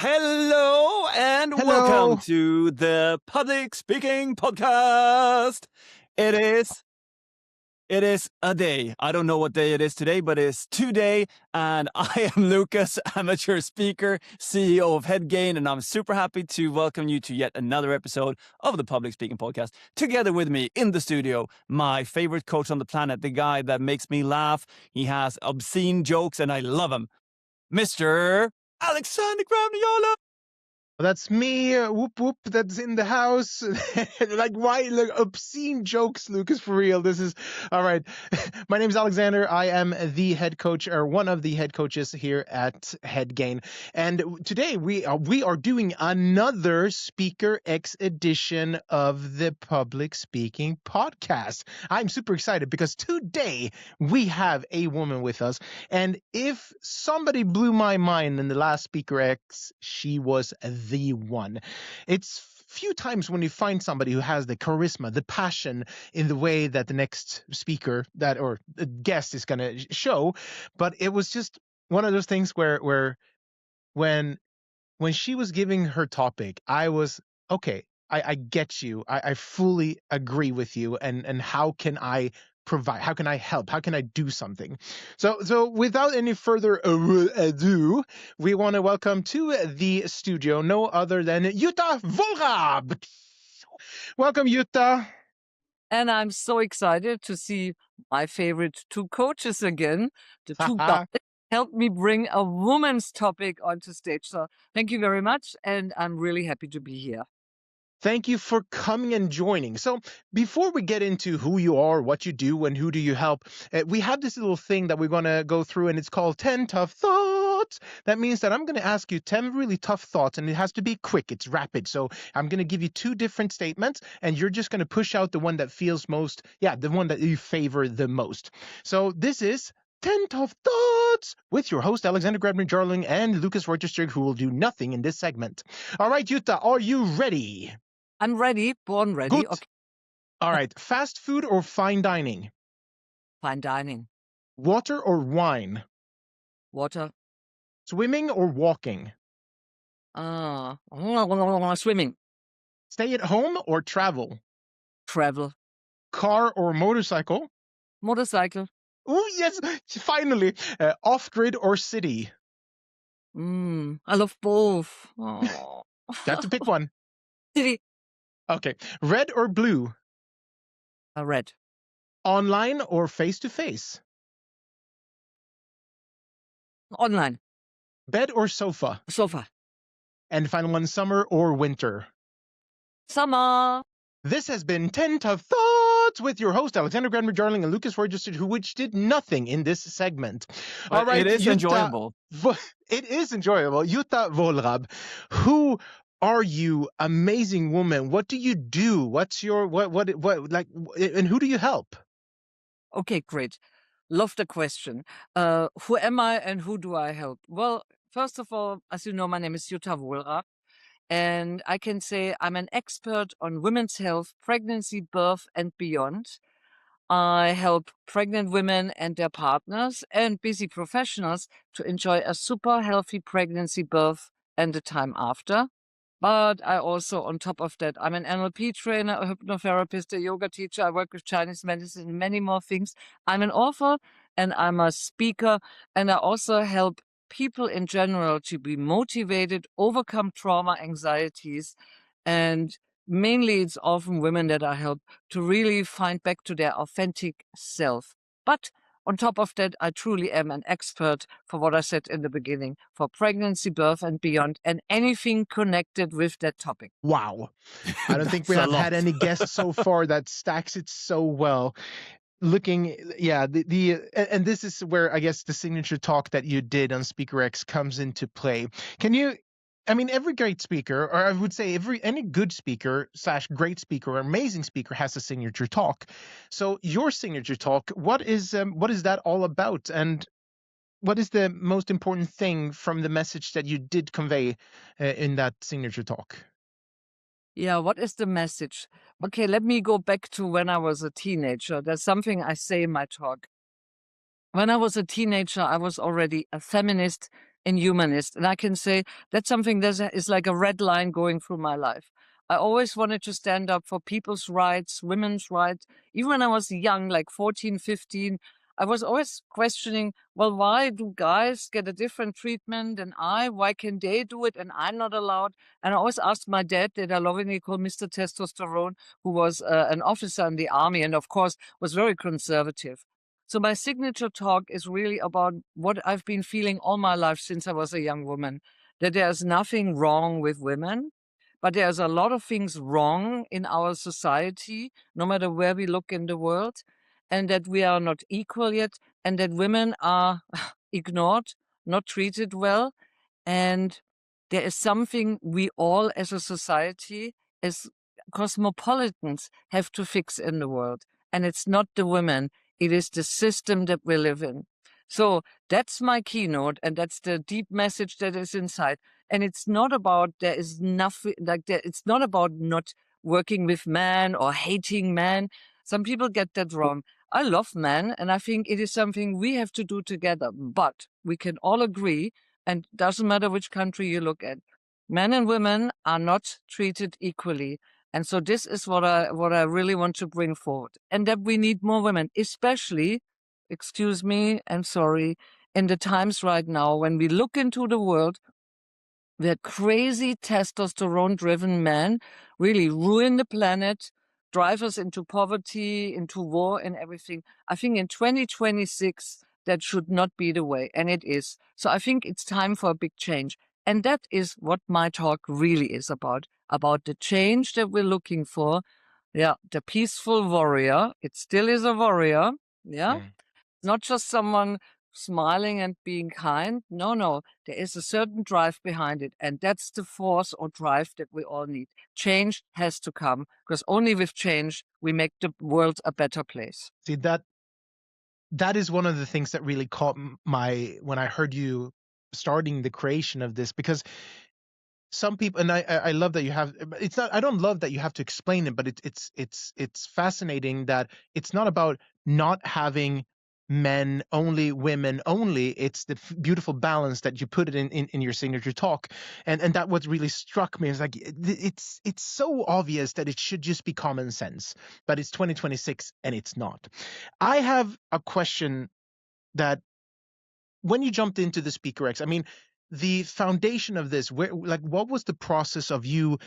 Hello and welcome Hello. to the Public Speaking Podcast. It is a day. I don't know what day it is today, but it's today. And I am Lucas, amateur speaker, CEO of Headgain, and I'm super happy to welcome you to yet another episode of the Public Speaking Podcast. Together with me in the studio, my favorite coach on the planet, the guy that makes me laugh. He has obscene jokes, and I love him, Mr. Alexander Gravniola. That's me, whoop whoop, that's in the house. Like, why? Like, obscene jokes, Lucas, for real. This is, all right. My name is Alexander. I am the head coach, or one of the head coaches here at Headgain. And today we are doing another SPEAKERx edition of the Public Speaking Podcast. I'm super excited because today we have a woman with us. And if somebody blew my mind in the last SPEAKERx, she was the one. It's few times when you find somebody who has the charisma, the passion in the way that the next speaker or the guest is going to show. But it was just one of those things where when she was giving her topic, I was, okay, I get you. I fully agree with you. And how can I provide? How can I help? How can I do something? So without any further ado, we want to welcome to the studio no other than Jutta Wohlrab. Welcome, Jutta. And I'm so excited to see my favorite two coaches again. The two guys helped me bring a woman's topic onto stage. So thank you very much. And I'm really happy to be here. Thank you for coming and joining. So before we get into who you are, what you do, and who do you help, we have this little thing that we're going to go through, and it's called 10 Tough Thoughts. That means that I'm going to ask you 10 really tough thoughts, and it has to be quick. It's rapid. So I'm going to give you two different statements, and you're just going to push out the one that feels most, the one that you favor the most. So this is 10 Tough Thoughts with your host, Alexander Grabner-Jarling, and Lucas Reuterstrig, who will do nothing in this segment. All right, Jutta, are you ready? I'm ready, born ready. Good. Okay. All right. Fast food or fine dining? Fine dining. Water or wine? Water. Swimming or walking? Swimming. Stay at home or travel? Travel. Car or motorcycle? Motorcycle. Oh, yes. Finally. Off-grid or city? I love both. Oh. You have to pick one. City. Okay. Red or blue? Red. Online or face-to-face? Online. Bed or sofa? Sofa. And final one, summer or winter? Summer. This has been 10 Tough Thoughts with your host, Alexander Grabner-Jarling, and Lucas Reuterstrig, which did nothing in this segment. All right, it is enjoyable. It is enjoyable. Jutta Wohlrab, who are you? Amazing woman. What do you do? What's your, and who do you help? Okay, great. Love the question. Who am I and who do I help? Well, first of all, as you know, my name is Jutta Wohlrab. And I can say I'm an expert on women's health, pregnancy, birth, and beyond. I help pregnant women and their partners and busy professionals to enjoy a super healthy pregnancy, birth, and the time after. But I also, on top of that, I'm an NLP trainer, a hypnotherapist, a yoga teacher. I work with Chinese medicine and many more things. I'm an author and I'm a speaker. And I also help people in general to be motivated, overcome trauma, anxieties. And mainly it's often women that I help to really find back to their authentic self. But on top of that, I truly am an expert for what I said in the beginning, for pregnancy, birth, and beyond, and anything connected with that topic. Wow. I don't think we have had any guests so far that stacks it so well. And this is where I guess the signature talk that you did on SPEAKERx comes into play. Every great speaker, or I would say any good speaker / great speaker or amazing speaker has a signature talk. So your signature talk, what is that all about? And what is the most important thing from the message that you did convey in that signature talk? Yeah, what is the message? Okay, let me go back to when I was a teenager. There's something I say in my talk. When I was a teenager, I was already a feminist, and humanist. And I can say that's something that is like a red line going through my life. I always wanted to stand up for people's rights, women's rights. Even when I was young, like 14, 15, I was always questioning, well, why do guys get a different treatment than why can they do it and I'm not allowed? And I always asked my dad, that I lovingly call Mr. Testosterone, who was an officer in the army and of course was very conservative. So my signature talk is really about what I've been feeling all my life since I was a young woman, that there's nothing wrong with women, but there's a lot of things wrong in our society, no matter where we look in the world, and that we are not equal yet, and that women are ignored, not treated well. And there is something we all as a society, as cosmopolitans, have to fix in the world. And it's not the women, it is the system that we live in. So that's my keynote, and that's the deep message that is inside. And it's not about, there is nothing like that. It's not about not working with men or hating men. Some people get that wrong. I love men, and I think it is something we have to do together. But we can all agree, and it doesn't matter which country you look at, men and women are not treated equally. And so this is what I really want to bring forward. And that we need more women, especially, excuse me, and sorry, in the times right now when we look into the world where crazy testosterone-driven men really ruin the planet, drive us into poverty, into war and everything. I think in 2026, that should not be the way, and it is. So I think it's time for a big change. And that is what my talk really is about the change that we're looking for. Yeah, the peaceful warrior. It still is a warrior. Yeah, not just someone smiling and being kind. No, there is a certain drive behind it. And that's the force or drive that we all need. Change has to come, because only with change we make the world a better place. See, that is one of the things that really caught when I heard you starting the creation of this, because some people, and I love that you have, it's not, I don't love that you have to explain it, but it's fascinating that it's not about not having men only, women only. It's the beautiful balance that you put it in your signature talk. And that what really struck me is like, it's so obvious that it should just be common sense, but it's 2026 and it's not. I have a question that when you jumped into the SPEAKERx, I mean, the foundation of this, what was the process of you?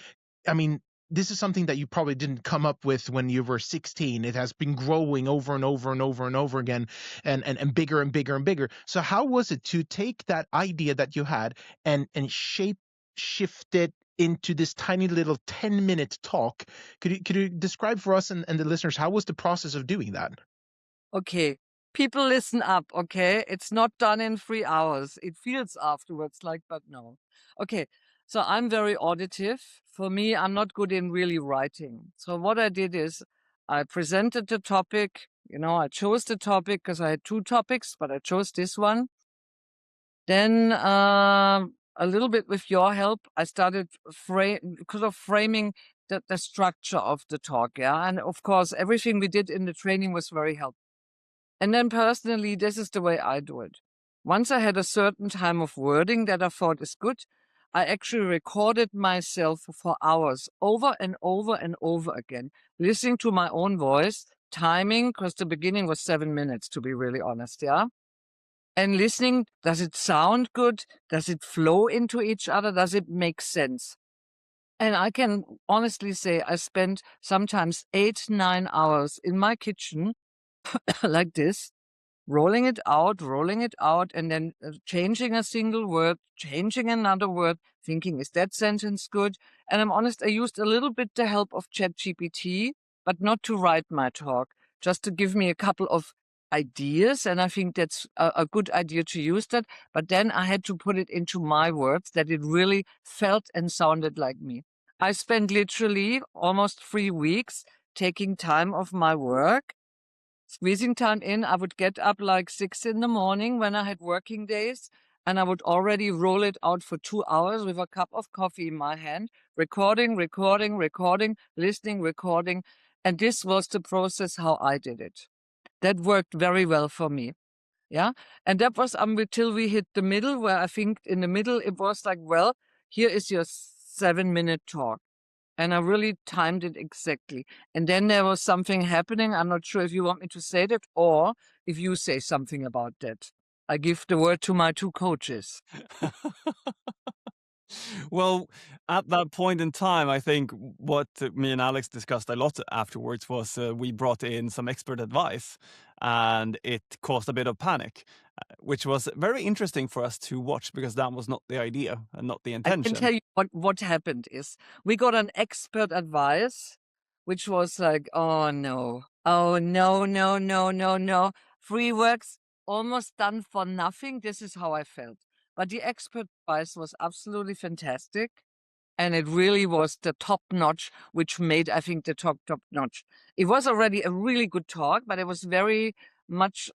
I mean, this is something that you probably didn't come up with when you were 16. It has been growing over and over and over and over again, and bigger and bigger and bigger. So how was it to take that idea that you had and shift it into this tiny little 10-minute talk? Could you describe for us and the listeners, how was the process of doing that? Okay, people listen up, okay? It's not done in 3 hours. It feels afterwards like, but no. Okay, so I'm very auditive. For me, I'm not good in really writing. So what I did is I presented the topic. I chose the topic because I had 2 topics, but I chose this one. Then a little bit with your help, I started framing the structure of the talk, yeah? And of course, everything we did in the training was very helpful. And then personally, this is the way I do it. Once I had a certain time of wording that I thought is good, I actually recorded myself for hours over and over and over again, listening to my own voice, timing, because the beginning was 7 minutes, to be really honest, yeah? And listening, does it sound good? Does it flow into each other? Does it make sense? And I can honestly say I spent sometimes 8, 9 hours in my kitchen like this, rolling it out, and then changing a single word, changing another word, thinking, is that sentence good? And I'm honest, I used a little bit the help of ChatGPT, but not to write my talk, just to give me a couple of ideas. And I think that's a good idea to use that. But then I had to put it into my words that it really felt and sounded like me. I spent literally almost 3 weeks taking time off my work, squeezing time in. I would get up like 6 in the morning when I had working days, and I would already roll it out for 2 hours with a cup of coffee in my hand, recording, listening, recording. And this was the process how I did it. That worked very well for me. Yeah. And that was until we hit the middle, where I think in the middle it was like, well, here is your 7-minute talk. And I really timed it exactly. And then there was something happening. I'm not sure if you want me to say that or if you say something about that. I give the word to my two coaches. Well, at that point in time, I think what me and Alex discussed a lot afterwards was we brought in some expert advice, and it caused a bit of panic, which was very interesting for us to watch because that was not the idea and not the I can intention. tell you what happened is we got an expert advice, which was like, oh no, no. Free works almost done for nothing. This is how I felt. But the expert advice was absolutely fantastic. And it really was the top notch, which made, I think, the top notch. It was already a really good talk, but it was very much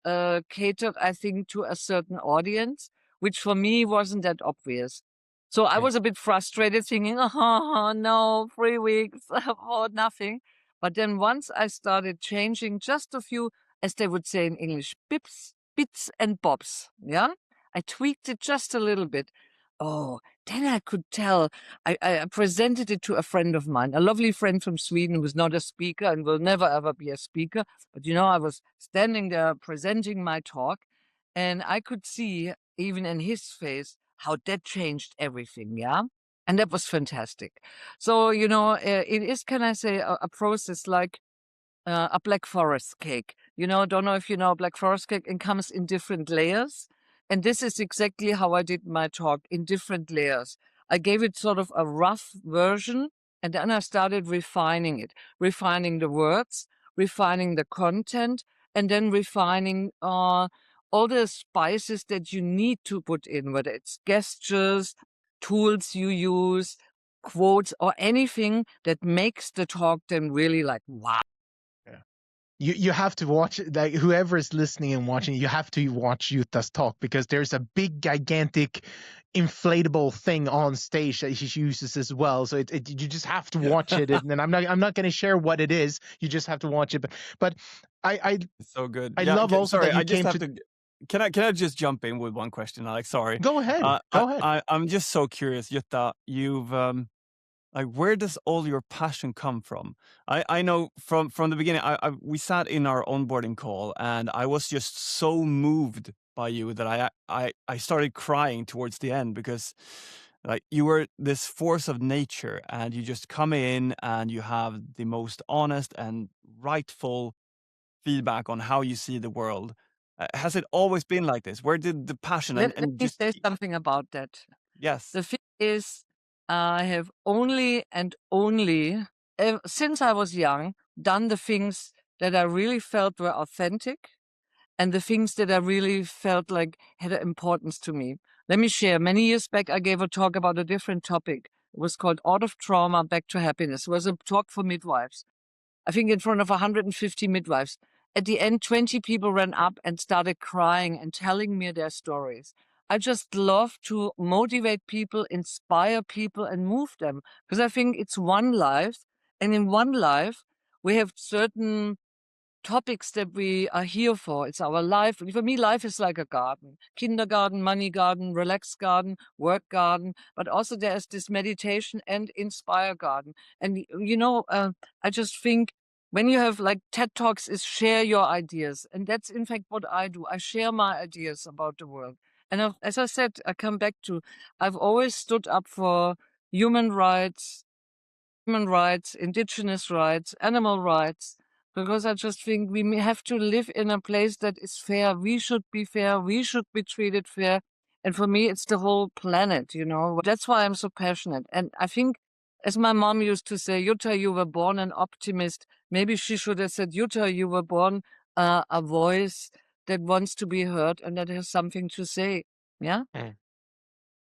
catered, I think, to a certain audience, which for me wasn't that obvious. So I Yeah. was a bit frustrated thinking, oh, no, 3 weeks, oh, nothing. But then once I started changing just a few, as they would say in English, bits and bobs, yeah? I tweaked it just a little bit. Oh, then I could tell. I presented it to a friend of mine, a lovely friend from Sweden who was not a speaker and will never ever be a speaker. But I was standing there presenting my talk, and I could see even in his face how that changed everything. Yeah. And that was fantastic. So, it is, can I say, a process like a Black Forest cake. Don't know if you know Black Forest cake, it comes in different layers. And this is exactly how I did my talk, in different layers. I gave it sort of a rough version, and then I started refining it, refining the words, refining the content, and then refining all the spices that you need to put in, whether it's gestures, tools you use, quotes, or anything that makes the talk then really like, wow. You have to watch, like, whoever is listening and watching, you have to watch Jutta's talk, because there's a big gigantic inflatable thing on stage that she uses as well. So you just have to watch it. And I'm not going to share what it is. You just have to watch it. But I It's so good. I Yeah, love also sorry, that you I just came have to. to. Can I just jump in with one question, Alex? Sorry. Go ahead. Go ahead. I'm just so curious, Jutta. You've like, where does all your passion come from? I know from the beginning. We sat in our onboarding call, and I was just so moved by you that I started crying towards the end, because like you were this force of nature, and you just come in and you have the most honest and rightful feedback on how you see the world. Has it always been like this? Where did the passion Let and me just say something about that. yes, The thing is, I have only and only, since I was young, done the things that I really felt were authentic and the things that I really felt like had an importance to me. Let me share. Many years back, I gave a talk about a different topic. It was called Out of Trauma, Back to Happiness. It was a talk for midwives. I think in front of 150 midwives. At the end, 20 people ran up and started crying and telling me their stories. I just love to motivate people, inspire people, and move them, because I think it's one life. And in one life, we have certain topics that we are here for. It's our life. For me, life is like a garden: kindergarten, money garden, relax garden, work garden. But also there's this meditation and inspire garden. And I just think when you have like TED Talks, is share your ideas. And that's in fact what I do. I share my ideas about the world. And as I said, I come back to, I've always stood up for human rights, indigenous rights, animal rights, because I just think we may have to live in a place that is fair. We should be fair. We should be treated fair. And for me, it's the whole planet, That's why I'm so passionate. And I think, as my mom used to say, Jutta, you were born an optimist. Maybe she should have said, Jutta, you were born a voice that wants to be heard and that has something to say. Yeah. Mm.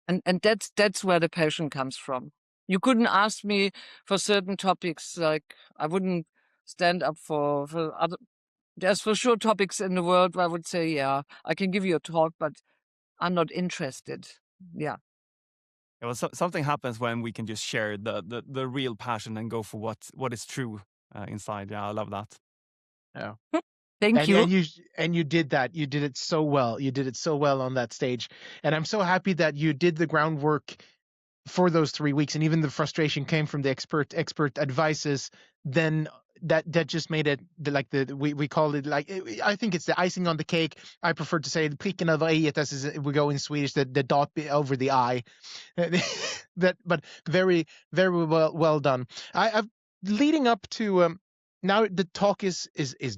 And that's where the passion comes from. You couldn't ask me for certain topics, like I wouldn't stand up for other. There's for sure topics in the world where I would say, yeah, I can give you a talk, but I'm not interested. Yeah. well, something happens when we can just share the real passion and go for what is true inside. Yeah, I love that. Yeah. Thank you. And you did that. You did it so well. You did it so well on that stage. And I'm so happy that you did the groundwork for those 3 weeks, and even the frustration came from the expert advices. Then that just made it like we call it, like, I think it's the icing on the cake. I prefer to say pricken över i, as we go in Swedish, the dot over the I. That, but very well done. I've leading up to now the talk is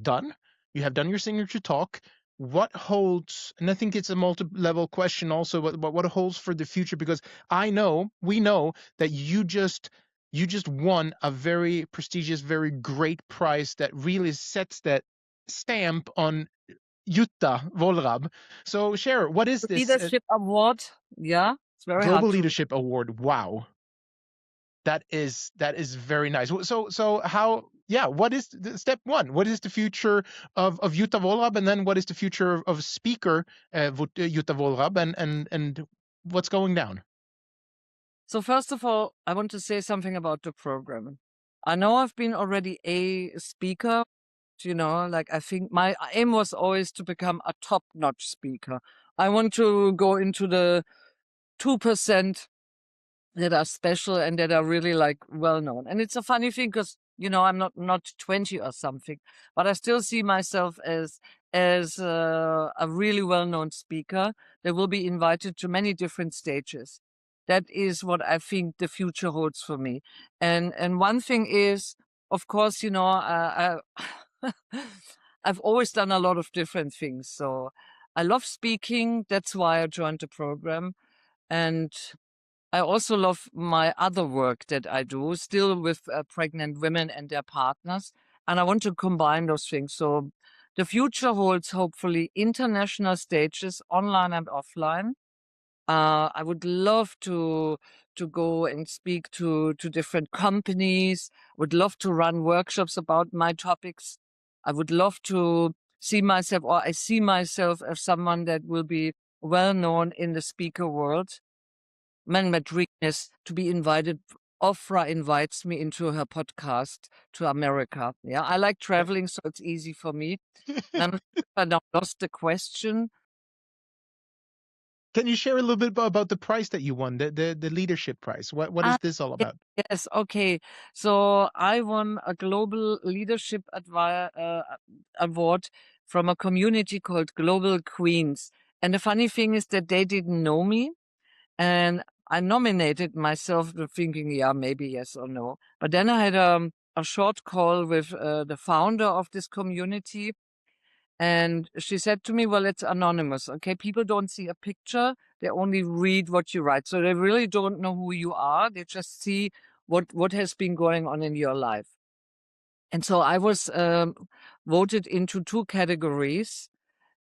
done. You have done your signature talk. What holds, and I think it's a multi-level question also, what holds for the future, because we know that you just won a very prestigious, very great prize that really sets that stamp on Jutta Wohlrab. So share, what is this Leadership Award. Yeah, it's very hard Global to. Leadership Award? Wow. That is very nice. So how, what is step one? What is the future of Jutta Wohlrab, and then what is the future of speaker Jutta Wohlrab, and what's going down? So first of all, I want to say something about the program. I know I've been already a speaker, like I think my aim was always to become a top-notch speaker. I want to go into the 2% that are special and that are really like well known. And it's a funny thing because I'm not 20 or something, but I still see myself as a really well known speaker that will be invited to many different stages. That is what I think the future holds for me. And one thing is, of course, I've always done a lot of different things. So I love speaking. That's why I joined the program. And I also love my other work that I do, still with pregnant women and their partners. And I want to combine those things. So the future holds hopefully international stages, online and offline. I would love to go and speak to different companies. Would love to run workshops about my topics. I would love to see myself, or I see myself as someone that will be well known in the speaker world. My dream is to be invited. Ofra invites me into her podcast to America. Yeah, I like traveling, so it's easy for me. And I now lost the question. Can you share a little bit about the prize that you won, the leadership prize? What is this all about? Yes, okay. So I won a global leadership award from a community called Global Queens. And the funny thing is that they didn't know me. And I nominated myself thinking, yeah, maybe yes or no. But then I had a short call with the founder of this community. And she said to me, well, it's anonymous. Okay, people don't see a picture. They only read what you write. So they really don't know who you are. They just see what has been going on in your life. And so I was voted into 2 categories.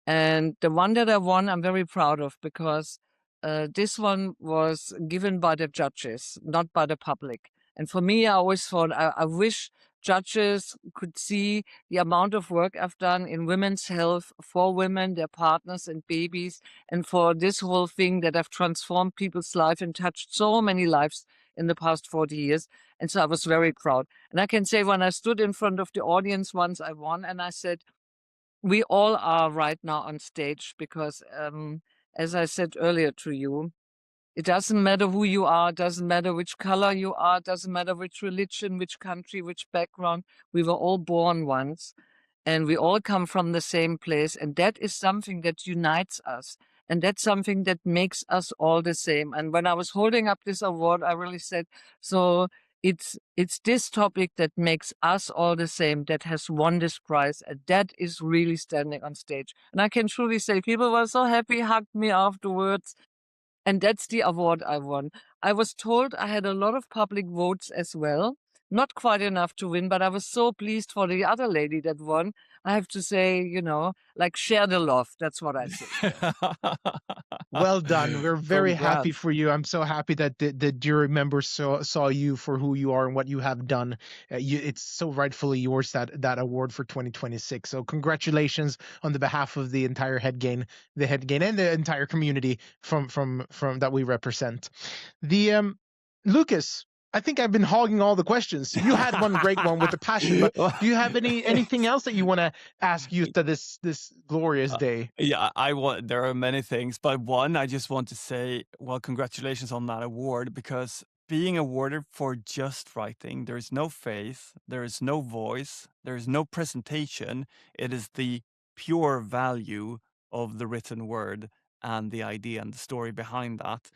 And the one that I won, I'm very proud of, because this one was given by the judges, not by the public. And for me, I always thought, I wish judges could see the amount of work I've done in women's health for women, their partners and babies, and for this whole thing that I've transformed people's life and touched so many lives in the past 40 years. And so I was very proud. And I can say when I stood in front of the audience once I won, and I said, we all are right now on stage because, as I said earlier to you, it doesn't matter who you are, it doesn't matter which color you are, it doesn't matter which religion, which country, which background. We were all born once, and we all come from the same place. And that is something that unites us. And that's something that makes us all the same. And when I was holding up this award, I really said, so it's this topic that makes us all the same that has won this prize. And that is really standing on stage. And I can truly say people were so happy, hugged me afterwards. And that's the award I won. I was told I had a lot of public votes as well. Not quite enough to win, but I was so pleased for the other lady that won. I have to say, like share the love. That's what I say. Well done. We're very happy Congrats. for you. I'm so happy that the jury members saw you for who you are and what you have done. It's so rightfully yours, that award for 2026. So congratulations on the behalf of the entire Head Gain and the entire community from that we represent. The Lucas, I think I've been hogging all the questions. You had one great one with the passion, but do you have anything else that you want to ask Jutta this glorious day? Yeah, there are many things, but one, I just want to say, well, congratulations on that award, because being awarded for just writing, there is no face, there is no voice, there is no presentation. It is the pure value of the written word and the idea and the story behind that.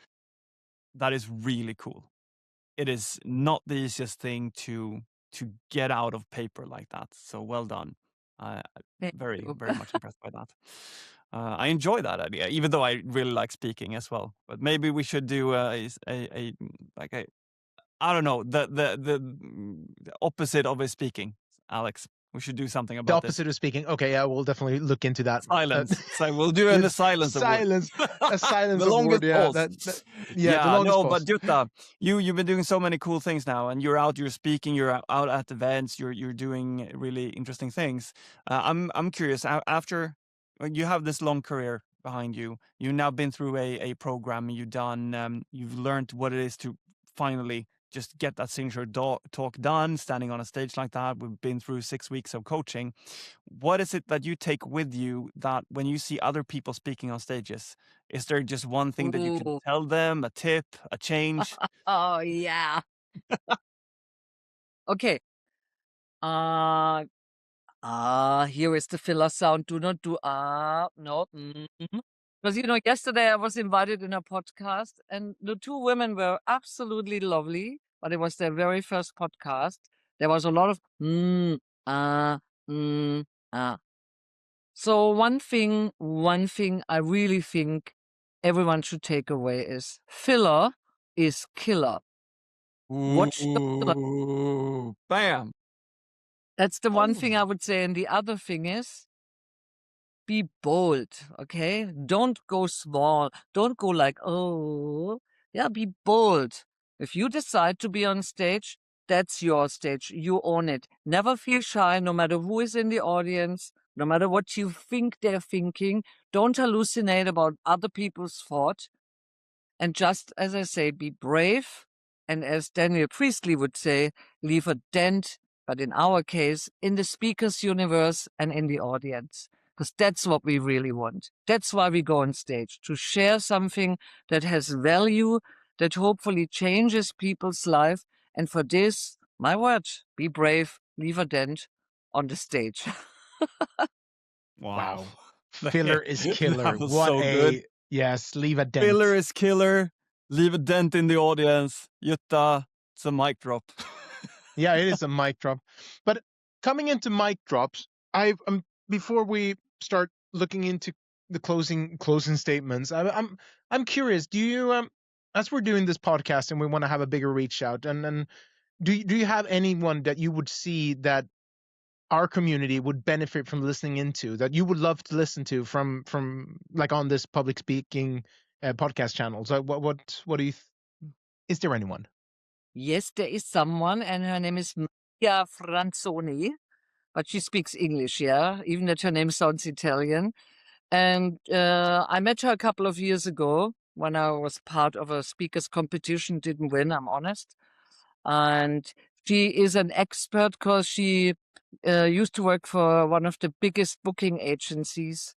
That is really cool. It is not the easiest thing to get out of paper like that. So well done. I Thank very, you. very much impressed by that. I enjoy that idea, even though I really like speaking as well. But maybe we should do like a I don't know, the opposite of a speaking, Alex. We should do something The about this. opposite of speaking. Okay, yeah, we'll definitely look into that. Silence. So we'll do in the silence award. Silence. A silence The award. longest Yeah, pause. the longest no, pause. but Jutta, you've been doing so many cool things now, and you're speaking, you're out at events, you're doing really interesting things. I'm curious. After you have this long career behind you, you've now been through a program. You've learned what it is to finally just get that signature talk done, standing on a stage like that. We've been through 6 weeks of coaching. What is it that you take with you that when you see other people speaking on stages, is there just one thing that you can Ooh. tell them, a tip, a change? Oh, yeah. Okay. Here is the filler sound. Do not do no. Because yesterday I was invited in a podcast, and the two women were absolutely lovely, but it was their very first podcast. There was a lot of So one thing I really think everyone should take away is filler is killer. Watch the filler. Ooh, bam. That's the one thing Oh. I would say. And the other thing is, be bold, okay? Don't go small. Don't go like, oh, yeah, be bold. If you decide to be on stage, that's your stage. You own it. Never feel shy, no matter who is in the audience, no matter what you think they're thinking. Don't hallucinate about other people's thought. And just, as I say, be brave. And as Daniel Priestley would say, leave a dent, but in our case, in the speaker's universe and in the audience. Because that's what we really want. That's why we go on stage, to share something that has value, that hopefully changes people's life. And for this, my word, be brave, leave a dent on the stage. Wow. Filler is killer. That was What so a good. yes, leave a dent. Filler is killer. Leave a dent in the audience. Jutta, it's a mic drop. Yeah, it is a mic drop. But coming into mic drops, before we start looking into the closing statements, I'm curious. Do you as we're doing this podcast and we want to have a bigger reach out, and do you have anyone that you would see that our community would benefit from listening into, that you would love to listen to from like on this public speaking podcast channel? So what do you is there anyone? Yes, there is someone, and her name is Maria Franzoni, but she speaks English, yeah, even that her name sounds Italian. And I met her a couple of years ago when I was part of a speakers competition, didn't win, I'm honest. And she is an expert because she used to work for one of the biggest booking agencies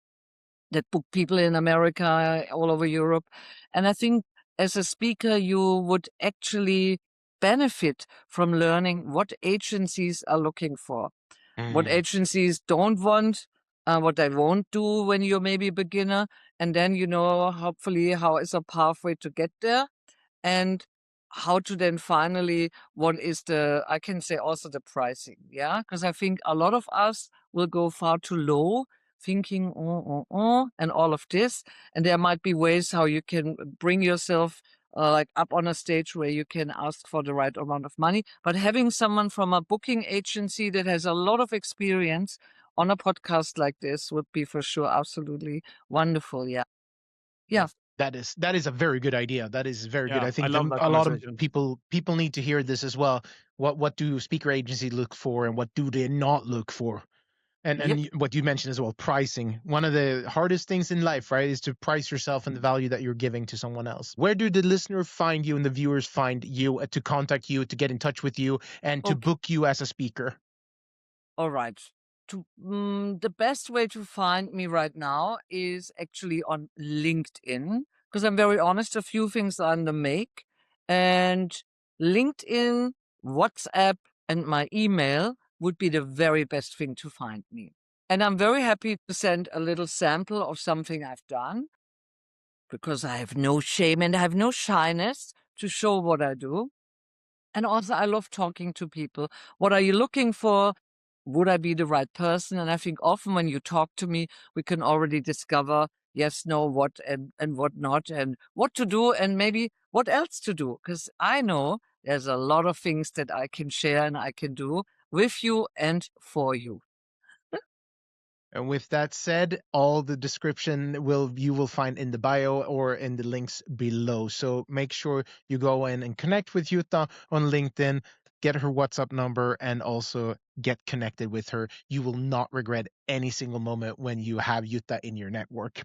that book people in America, all over Europe. And I think as a speaker, you would actually benefit from learning what agencies are looking for, what agencies don't want, what they won't do when you're maybe a beginner. And then, hopefully how is a pathway to get there, and how to then finally, what is I can say also the pricing. Yeah. Because I think a lot of us will go far too low, thinking, and all of this. And there might be ways how you can bring yourself like up on a stage where you can ask for the right amount of money. But having someone from a booking agency that has a lot of experience on a podcast like this would be for sure absolutely wonderful. Yeah. Yeah. Yes. That is a very good idea. That is very good. I think love that a lot of conversation. people need to hear this as well. What do speaker agencies look for, and what do they not look for? And what you mentioned as well, pricing. One of the hardest things in life, right, is to price yourself and the value that you're giving to someone else. Where do the listener find you and the viewers find you to contact you, to get in touch with you, and to book you as a speaker? All right. The best way to find me right now is actually on LinkedIn, because I'm very honest, a few things are in the make. And LinkedIn, WhatsApp, and my email would be the very best thing to find me. And I'm very happy to send a little sample of something I've done, because I have no shame and I have no shyness to show what I do. And also, I love talking to people. What are you looking for? Would I be the right person? And I think often when you talk to me, we can already discover yes, no, what, and what not, and what to do, and maybe what else to do. Because I know there's a lot of things that I can share and I can do with you and for you. And with that said, all the description you will find in the bio or in the links below. So make sure you go in and connect with Jutta on LinkedIn, get her WhatsApp number, and also get connected with her. You will not regret any single moment when you have Jutta in your network.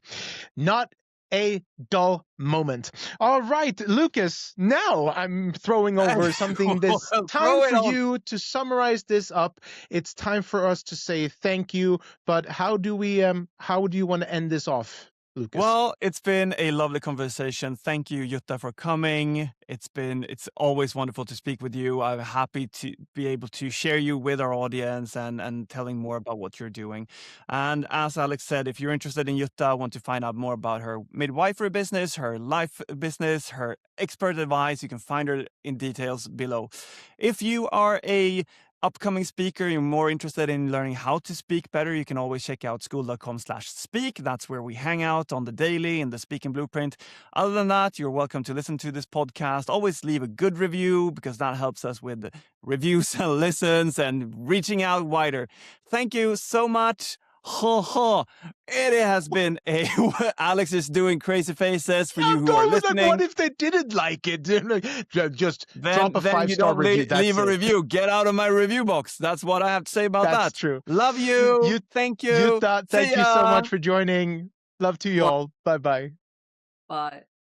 Not a dull moment. All right, Lucas, now I'm throwing over something that's time for you to summarize this up. It's time for us to say thank you, but how do you want to end this off, Lucas? Well, it's been a lovely conversation. Thank you, Jutta, for coming. It's always wonderful to speak with you. I'm happy to be able to share you with our audience and telling more about what you're doing. And as Alex said, if you're interested in Jutta, want to find out more about her midwifery business, her life business, her expert advice, you can find her in details below. If you are a upcoming speaker, you're more interested in learning how to speak better, you can always check out school.com/speak. That's where we hang out on the daily in the Speaking Blueprint. Other than that, you're welcome to listen to this podcast. Always leave a good review because that helps us with reviews and listens and reaching out wider. Thank you so much. It has been a Alex is doing crazy faces for you who are listening. Like, what if they didn't like it? Just drop a 5-star review. Leave a review. Get out of my review box. That's what I have to say about that. That's true. Love you. Thank you. Jutta, thank you so much for joining. Love to you all. Bye-bye. Bye.